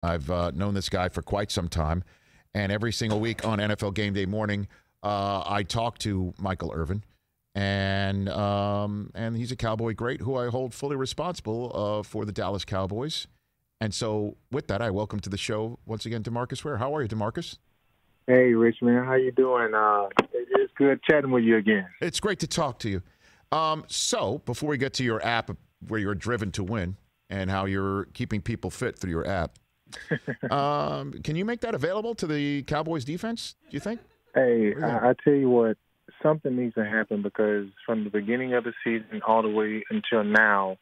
I've known this guy for quite some time, and every single week on NFL Game Day morning, I talk to Michael Irvin, and he's a Cowboy great who I hold fully responsible for the Dallas Cowboys. And so with that, I welcome to the show once again Demarcus Ware. How are you, Demarcus? Hey, Rich, man. How you doing? It's good chatting with you again. It's great to talk to you. So before we get to your app where you're driven to win and how you're keeping people fit through your app, can you make that available to the Cowboys defense, do you think? Hey, I tell you what, something needs to happen because from the beginning of the season all the way until now,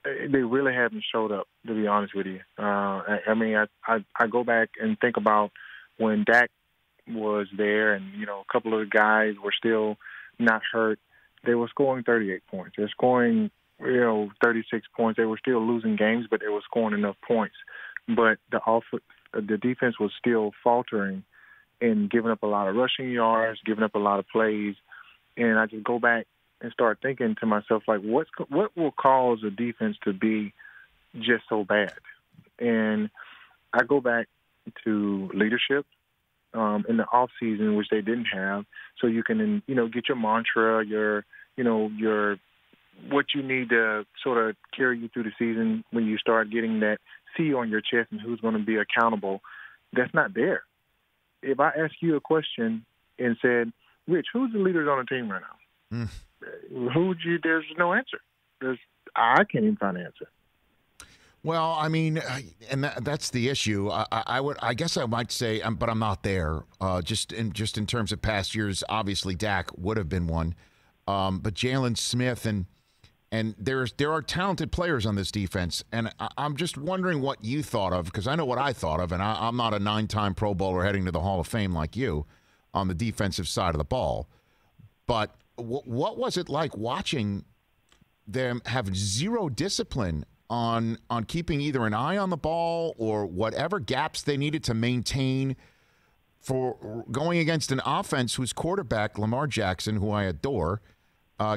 they really haven't showed up, to be honest with you. I go back and think about when Dak was there and, a couple of the guys were still not hurt. They were scoring 38 points. They're scoring, 36 points. They were still losing games, but they were scoring enough points. But the defense was still faltering and giving up a lot of rushing yards, giving up a lot of plays. And I just go back and start thinking to myself, like, what will cause a defense to be just so bad? And I go back to leadership in the off season, which they didn't have. So you can, get your mantra, your what you need to sort of carry you through the season when you start getting that C on your chest and who's going to be accountable. That's not there. If I ask you a question and said, Rich, who's the leaders on the team right now? There's no answer. I can't even find an answer. Well, I mean, and that's the issue. I guess I might say, but I'm not there. Just in terms of past years, obviously Dak would have been one, but Jalen Smith and there are talented players on this defense, and I'm just wondering what you thought of, because I know what I thought of, and I'm not a 9-time Pro Bowler heading to the Hall of Fame like you on the defensive side of the ball, but what was it like watching them have zero discipline on keeping either an eye on the ball or whatever gaps they needed to maintain for going against an offense whose quarterback, Lamar Jackson, who I adore,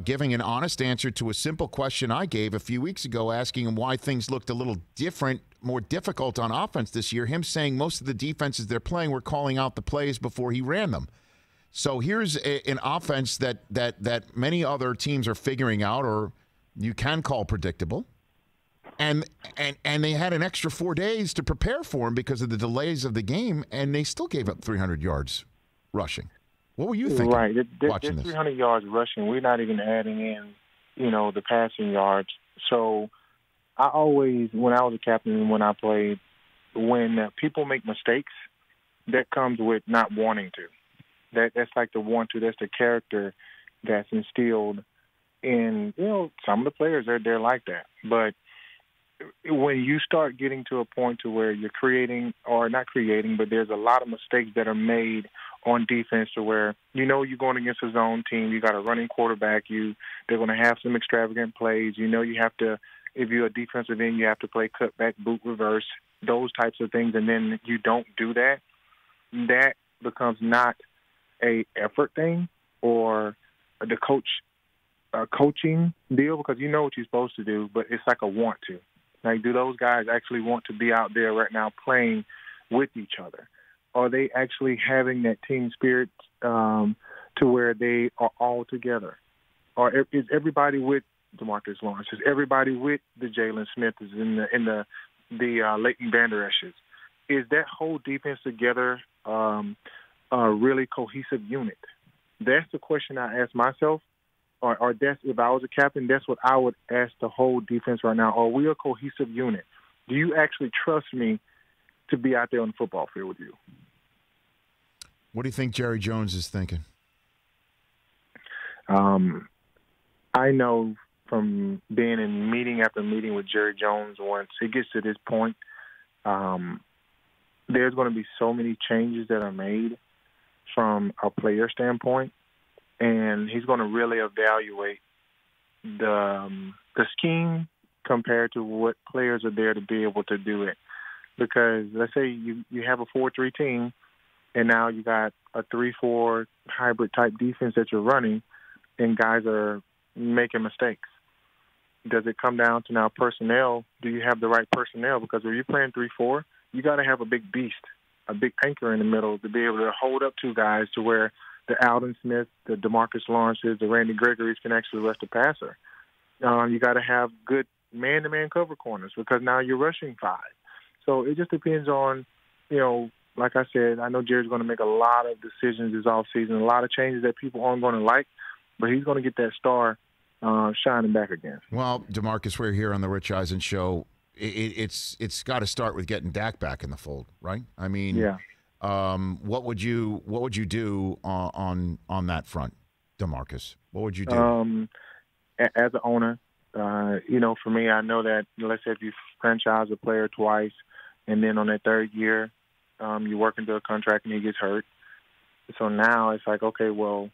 giving an honest answer to a simple question I gave a few weeks ago, asking him why things looked a little different, more difficult on offense this year, him saying most of the defenses they're playing were calling out the plays before he ran them. So here's an offense that many other teams are figuring out, or you can call predictable. And they had an extra 4 days to prepare for him because of the delays of the game, and they still gave up 300 yards rushing. What were you thinking watching this? 300 yards rushing, we're not even adding in, the passing yards. So I always, when I was a captain and when I played, when people make mistakes, that comes with not wanting to. That's like the want to. That's the character that's instilled in, some of the players, they're like that. But when you start getting to a point to where you're creating, or not creating, but there's a lot of mistakes that are made on defense to where, you're going against a zone team, you got a running quarterback, they're going to have some extravagant plays, you have to, if you're a defensive end, you have to play cutback, boot reverse, those types of things, and then you don't do that, that becomes not a effort thing or the coaching deal, because you know what you're supposed to do, but it's like a want to. Like, do those guys actually want to be out there right now playing with each other? Are they actually having that team spirit to where they are all together? Or is everybody with DeMarcus Lawrence? Is everybody with the Jalen Smith? Is in the Leighton Vander Esch's? Is that whole defense together a really cohesive unit? That's the question I ask myself. Or that's, if I was a captain, that's what I would ask the whole defense right now. Are we a cohesive unit? Do you actually trust me to be out there on the football field with you? What do you think Jerry Jones is thinking? I know from being in meeting after meeting with Jerry Jones, once it gets to this point, there's going to be so many changes that are made from a player standpoint, and he's going to really evaluate the scheme compared to what players are there to be able to do it. Because let's say you have a 4-3 team, and now you got a 3-4 hybrid type defense that you're running, and guys are making mistakes. does it come down to now personnel? Do you have the right personnel? Because when you're playing 3-4, you got to have a big beast, a big anchor in the middle to be able to hold up two guys to where the Alden Smith, the DeMarcus Lawrences, the Randy Gregory's can actually rush the passer. You got to have good man-to-man cover corners because now you're rushing 5. So it just depends on, like I said, I know Jerry's going to make a lot of decisions this offseason, a lot of changes that people aren't going to like, but he's going to get that star shining back again. Well, Demarcus, we're here on the Rich Eisen Show. It's got to start with getting Dak back in the fold, right? I mean, yeah. What would you do on that front, Demarcus? What would you do? As an owner, for me, I know that let's say if you franchise a player twice, and then on that third year, you work into a contract and he gets hurt. So now it's like, okay, well,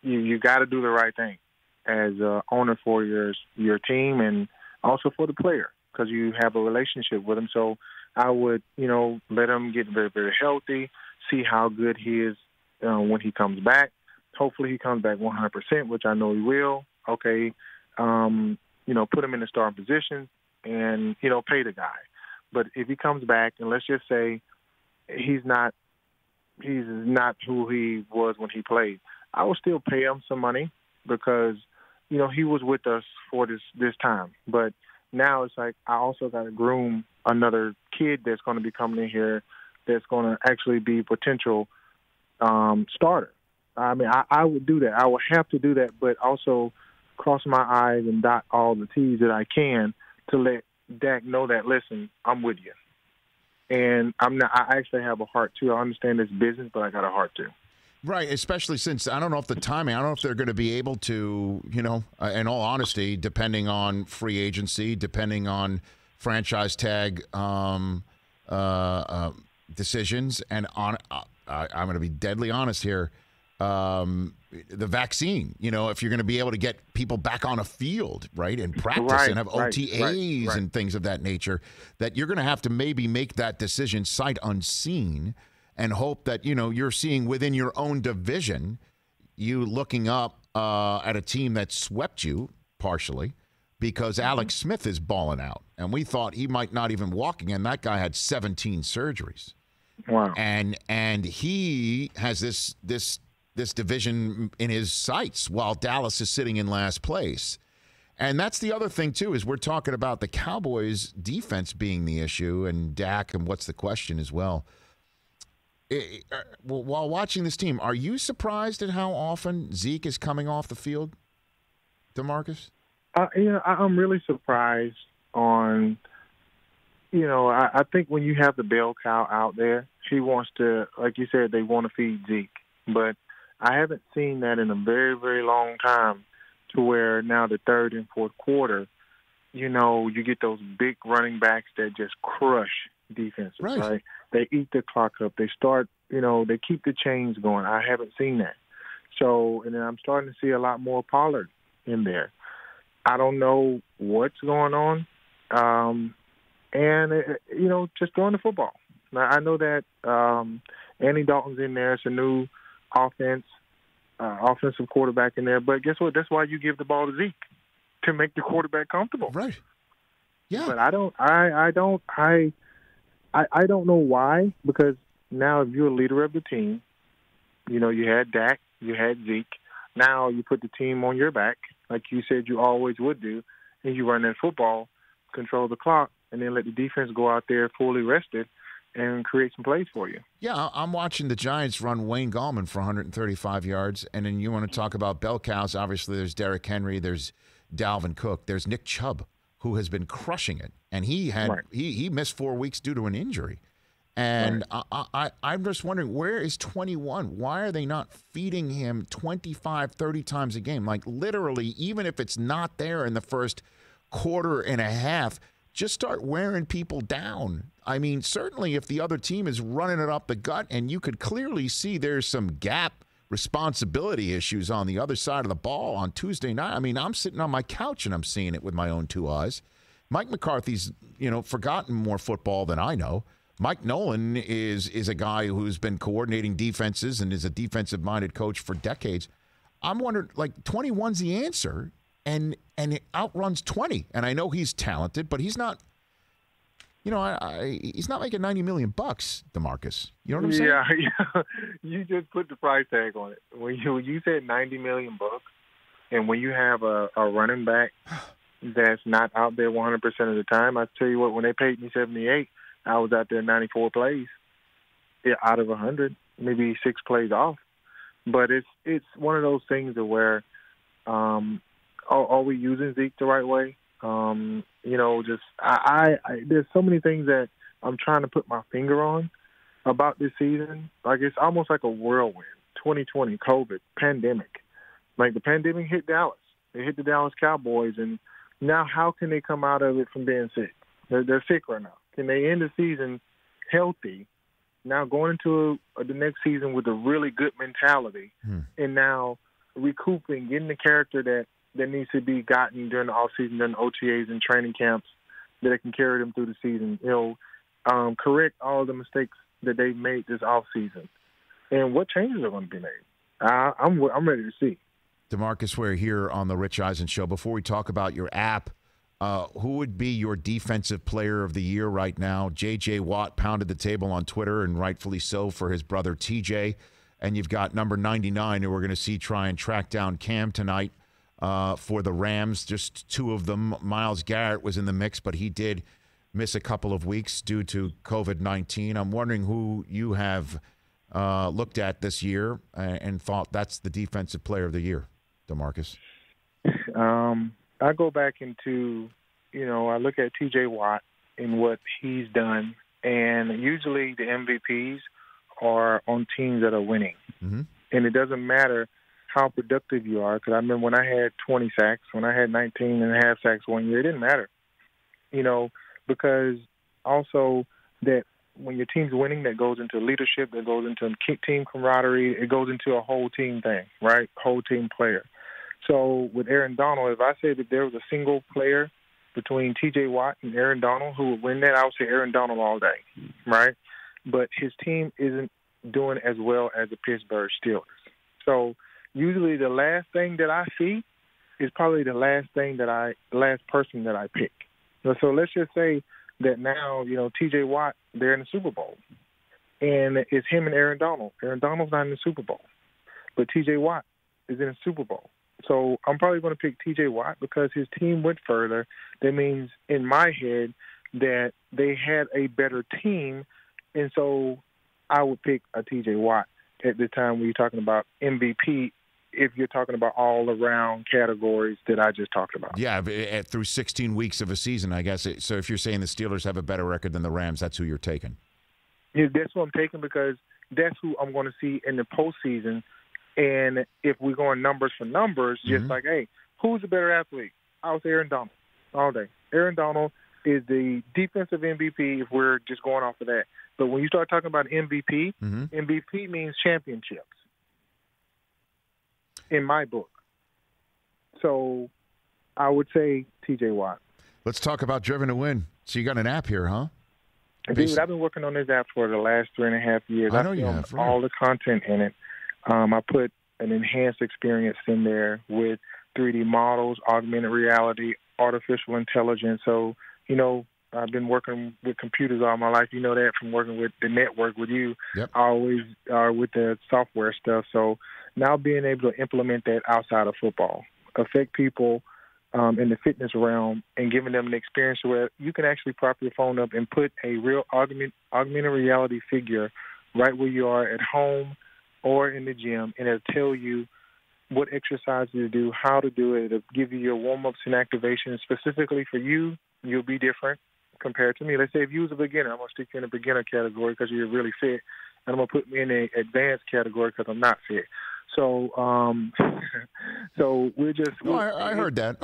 you got to do the right thing as an owner for your team and also for the player because you have a relationship with him. So I would, let him get very, very healthy, see how good he is when he comes back. Hopefully he comes back 100%, which I know he will. Okay, put him in the starting position and, pay the guy. But if he comes back and let's just say he's not who he was when he played, I will still pay him some money because, he was with us for this time. But now it's like I also got to groom another kid that's going to be coming in here that's going to actually be potential starter. I mean, I would do that. I would have to do that, but also cross my I's and dot all the T's that I can to let Dak know that, listen, I'm with you. And I actually have a heart, too. I understand this business, but I got a heart, too. Right, especially since I don't know if the timing, I don't know if they're going to be able to, in all honesty, depending on free agency, depending on franchise tag decisions, and I'm going to be deadly honest here, the vaccine, if you're going to be able to get people back on a field, right, and practice and have OTAs and things of that nature, that you're going to have to maybe make that decision sight unseen and hope that, you're seeing within your own division, you looking up at a team that swept you partially because Alex Smith is balling out. And we thought he might not even walk again. That guy had 17 surgeries. Wow. And he has this division in his sights while Dallas is sitting in last place. And that's the other thing, too, is we're talking about the Cowboys' defense being the issue and Dak and what's the question as well. While watching this team, are you surprised at how often Zeke is coming off the field, DeMarcus? I'm really surprised on, I think when you have the bell cow out there, she wants to, like you said, they want to feed Zeke. But I haven't seen that in a very, very long time to where now the third and fourth quarter, you get those big running backs that just crush defenses, right? They eat the clock up. They start, they keep the chains going. I haven't seen that. So, and then I'm starting to see a lot more Pollard in there. I don't know what's going on. Just throwing the football. Now, I know that Andy Dalton's in there. It's a new offensive quarterback in there. But guess what? That's why you give the ball to Zeke, to make the quarterback comfortable. Right. Yeah. But I don't know why, because now if you're a leader of the team, you had Dak, you had Zeke. Now you put the team on your back, like you said you always would do, and you run that football, control the clock, and then let the defense go out there fully rested and create some plays for you. Yeah, I'm watching the Giants run Wayne Gallman for 135 yards, and then you want to talk about bell cows. Obviously, there's Derrick Henry, there's Dalvin Cook, there's Nick Chubb, who has been crushing it, and he missed 4 weeks due to an injury. And I'm just wondering, where is 21? Why are they not feeding him 25, 30 times a game? Like literally, even if it's not there in the first quarter and a half, just start wearing people down. I mean, certainly if the other team is running it up the gut and you could clearly see there's some gap responsibility issues on the other side of the ball on Tuesday night. I mean, I'm sitting on my couch and I'm seeing it with my own two eyes. Mike McCarthy's, forgotten more football than I know. Mike Nolan is a guy who's been coordinating defenses and is a defensive-minded coach for decades. I'm wondering, 21's the answer. and it outruns 20. And I know he's talented, but he's not. You know, he's not making $90 million, Demarcus. You know what I'm saying? Yeah. You just put the price tag on it. When you said $90 million, and when you have a running back that's not out there 100% of the time, I tell you what, when they paid me 78, I was out there 94 plays, out of 100, maybe 6 plays off. But it's one of those things where, are we using Zeke the right way? You know, just there's so many things that I'm trying to put my finger on about this season. Like, it's almost like a whirlwind. 2020, COVID, pandemic. Like, the pandemic hit Dallas. It hit the Dallas Cowboys, and now how can they come out of it from being sick? They're sick right now. Can they end the season healthy, now going into the next season with a really good mentality, and now recouping, getting the character that needs to be gotten during the offseason, during the OTAs and training camps, that can carry them through the season. You know, correct all of the mistakes that they've made this offseason. And what changes are going to be made? I'm ready to see. Demarcus Ware here on the Rich Eisen Show. Before we talk about your app, who would be your defensive player of the year right now? J.J. Watt pounded the table on Twitter, and rightfully so, for his brother T.J. And you've got number 99, who we're going to see try and track down Cam tonight for the Rams. Just 2 of them. Myles Garrett was in the mix, but he did miss a couple of weeks due to COVID-19. I'm wondering who you have looked at this year and thought that's the defensive player of the year, Demarcus. I go back into, I look at T.J. Watt and what he's done, and usually the MVPs are on teams that are winning. Mm-hmm. And it doesn't matter how productive you are, because I remember when I had 20 sacks, when I had 19 and a half sacks one year, it didn't matter, because also that when your team's winning, that goes into leadership, that goes into team camaraderie, it goes into a whole team thing, right? Whole team player. So with Aaron Donald, if I say that there was a single player between T.J. Watt and Aaron Donald who would win that, I would say Aaron Donald all day, right? But his team isn't doing as well as the Pittsburgh Steelers. So usually the last thing that I see is probably the last person that I pick. So let's just say that now, T.J. Watt, they're in the Super Bowl. And it's him and Aaron Donald. Aaron Donald's not in the Super Bowl. But T.J. Watt is in the Super Bowl. So I'm probably going to pick T.J. Watt because his team went further. That means in my head that they had a better team. And so I would pick a T.J. Watt at the time when you're talking about MVP, if you're talking about all-around categories that I just talked about. Yeah, through 16 weeks of a season, I guess. So if you're saying the Steelers have a better record than the Rams, that's who you're taking. Yeah, that's who I'm taking because that's who I'm going to see in the postseason. And if we're going numbers for numbers, just like, hey, who's a better athlete? I would say Aaron Donald all day. Aaron Donald is the defensive MVP if we're just going off of that. But when you start talking about MVP, MVP means championships in my book. So I would say T.J. Watt. Let's talk about Driven to Win. So you got an app here, huh? Dude, I've been working on this app for the last 3.5 years. I know you have. Right. All the content in it. I put an enhanced experience in there with 3D models, augmented reality, artificial intelligence. So, I've been working with computers all my life. You know that from working with the network with you. Yep. I always are with the software stuff. So now being able to implement that outside of football, affect people in the fitness realm and giving them an experience where you can actually prop your phone up and put a real augmented reality figure right where you are at home or in the gym, and it'll tell you what exercises to do, how to do it. It'll give you your warm-ups and activations. Specifically for you, you'll be different compared to me. Let's say if you was a beginner, I'm going to stick you in a beginner category because you're really fit, and I'm going to put me in an advanced category because I'm not fit. So, so we're just. I heard that.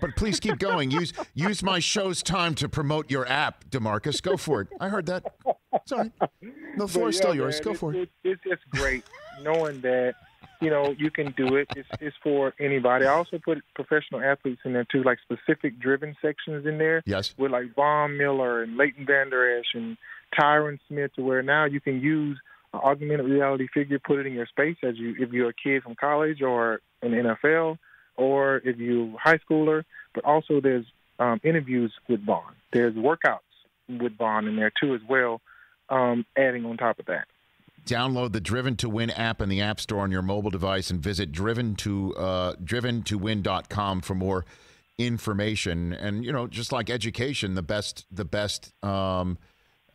But please keep going. Use my show's time to promote your app, Demarcus. Go for it. I heard that. Sorry. The floor is still yours. Go for it. It's just great knowing that you can do it. It's for anybody. I also put professional athletes in there too, like specific driven sections in there. Yes. With like Von Miller and Leighton Vander Esch and Tyron Smith, to where now you can use an augmented reality figure, put it in your space if you're a kid from college or in the NFL, or if you're a high schooler, but also there's interviews with Vaughn. There's workouts with Vaughn in there too as well, adding on top of that. Download the Driven to Win app in the App Store on your mobile device and visit driventowin.com for more information. And, you know, just like education, the best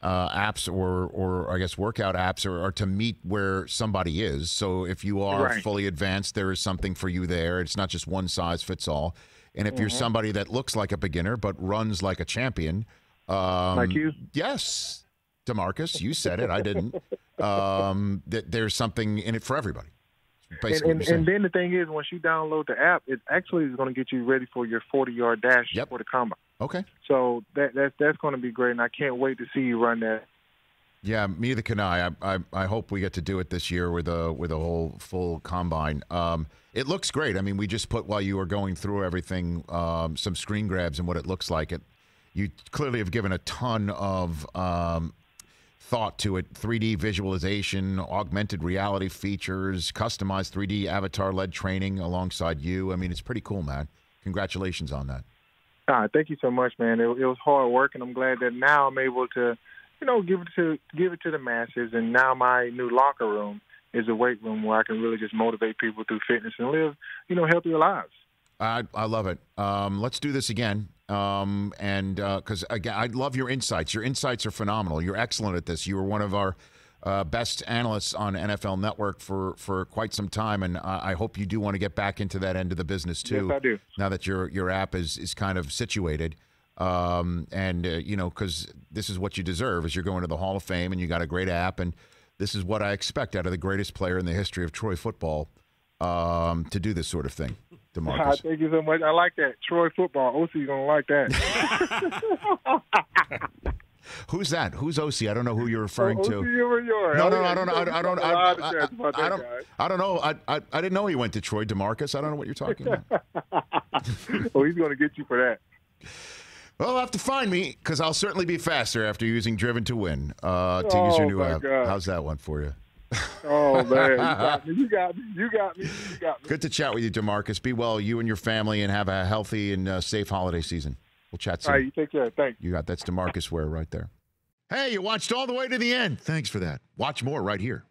apps or I guess workout apps are to meet where somebody is. So if you are fully advanced, there is something for you there. It's not just one size fits all. And if you're somebody that looks like a beginner but runs like a champion, like you, yes, Demarcus, you said it. I didn't. There's something in it for everybody. And then the thing is, once you download the app, it actually is going to get you ready for your 40-yard dash for the combine. Okay. So that's going to be great, and I can't wait to see you run that. Yeah, neither can I. I hope we get to do it this year with a whole full combine. It looks great. I mean, we just put, while you were going through everything, some screen grabs and what it looks like. You clearly have given a ton of thought to it. 3D visualization, augmented reality features, customized 3D avatar-led training alongside you. I mean, it's pretty cool, man. Congratulations on that. Thank you so much, man. It was hard work, and I'm glad that now I'm able to, you know, give it to the masses. And now my new locker room is a weight room where I can really just motivate people through fitness and live, you know, healthier lives. I love it. Let's do this again. And because, again, I love your insights. Your insights are phenomenal. You're excellent at this. You were one of our best analysts on NFL Network for quite some time, and I hope you do want to get back into that end of the business too. Yes, I do. Now that your app is kind of situated, and you know, because this is what you deserve, is you're going to the Hall of Fame, and you got a great app, and this is what I expect out of the greatest player in the history of Troy football, to do this sort of thing. Demarcus. Thank you so much. I like that. Troy football. OC's going to like that. Who's that? Who's OC? I don't know who you're referring to. No, I don't know. I don't know. I didn't know he went to Troy. Demarcus. I don't know what you're talking about. Oh, he's going to get you for that. Well, you'll have to find me, because I'll certainly be faster after using Driven to Win to use your new app. God. How's that one for you? Oh, man. You got me. Good to chat with you, Demarcus. Be well, you and your family, and have a healthy and safe holiday season. We'll chat soon. All right, you take care. Thanks. You got that's Demarcus Ware right there. Hey, you watched all the way to the end. Thanks for that. Watch more right here.